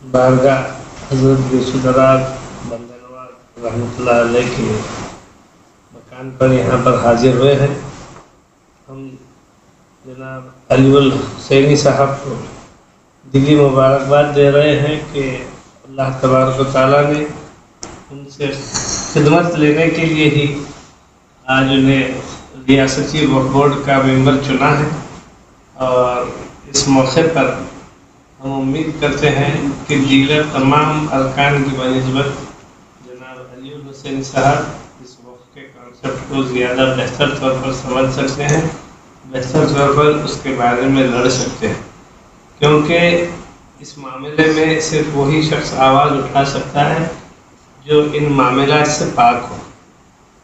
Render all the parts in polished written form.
बारगाह हज़रत यूसुफ़ बंदरवार रहमतुल्लाह अलैह के मकान पर यहाँ पर हाजिर हुए हैं। हम जनाब अलीउल हुसैनी साहब को दिली मुबारकबाद दे रहे हैं कि अल्लाह तबारक व तआला ने उनसे खिदमत लेने के लिए ही आज उन्हें रियासती वक्फ बोर्ड का मेंबर चुना है। और इस मौके पर हम उम्मीद करते हैं कि दीगर तमाम अरकान की बनिस्बत जनाब अलीउल हुसैनी साहब इस वक्फ के कॉन्सेप्ट को ज़्यादा बेहतर तौर पर समझ सकते हैं, बेहतर तौर पर उसके बारे में लड़ सकते हैं, क्योंकि इस मामले में सिर्फ वही शख्स आवाज़ उठा सकता है जो इन मामलात से पाक हो।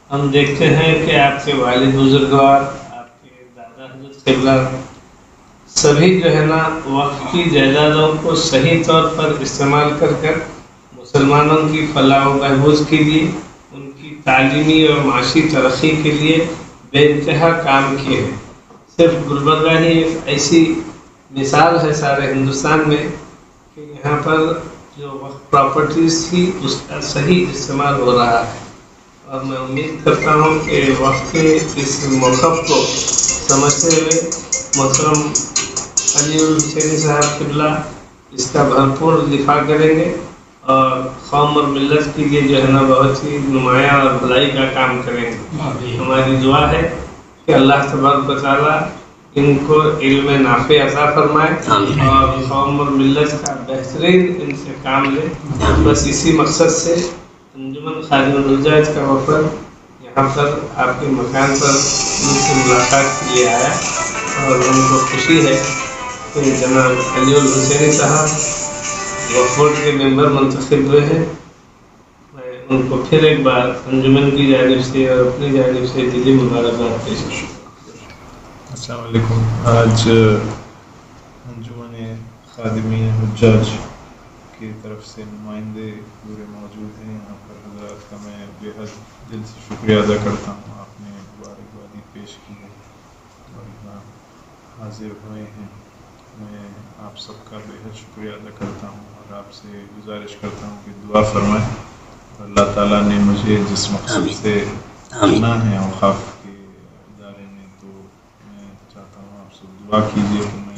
हम देखते हैं कि आपके वालिद बुजुर्गवार, आपके दादा हज़रत क़िबला सभी जो है ना वक्फ की जायदादों को सही तौर पर इस्तेमाल कर कर मुसलमानों की फलाह व बहबूद के लिए, उनकी तालीमी और माशी तरक्की के लिए बेइंतहा काम किए हैं। सिर्फ गुलबर्गा ही एक ऐसी मिसाल है सारे हिंदुस्तान में कि यहाँ पर जो वक्फ प्रॉपर्टीज़ थी उसका सही इस्तेमाल हो रहा है। और मैं उम्मीद करता हूँ कि वक्फ के इस मौक़िफ़ को समझते हुए मोहतरम अलीउल हुसैनी साहब क़िबला इसका भरपूर दिफा करेंगे और कौम और मिल्लत के लिए जो है ना बहुत ही नुमायाँ और भलाई का काम करेंगे। हमारी दुआ है कि अल्लाह तबारक व तआला इनको इल्म नाफ़े अता फरमाए और कौम और मिल्लत का बेहतरीन इनसे काम ले। बस इसी मकसद से अंजुमन खादिमुल हुज्जाज का वफ़द यहाँ पर आपके मकान पर उनसे मुलाकात के लिए आया और उनको खुशी है कि जनाब अलीउल हुसैनी साहब वक्फ बोर्ड के मेंबर मुंतखब हुए हैं। मैं उनको फिर एक बार अंजुमन की जानिब से और अपनी जानिब से दिली मुबारकबाद पेश करता हूँ। अस्सलाम वालेकुम। आज अंजुमन खादिमीन हुज्जाज की तरफ से नुमाइंदे पूरे मौजूद हैं यहाँ पर। हज़रात का मैं बेहद दिल से शुक्रिया अदा करता हूँ, आपने मुबारकबादी पेश की है और यहाँ हाजिर हुए हैं। मैं आप सबका बेहद शुक्रिया अदा करता हूँ और आपसे गुजारिश करता हूँ कि दुआ फरमाएं। अल्लाह ताला ने मुझे जिस मकसद से चुना है औक़ाफ़ के इदारे में, तो मैं चाहता हूँ आप सब दुआ कीजिए कि मैं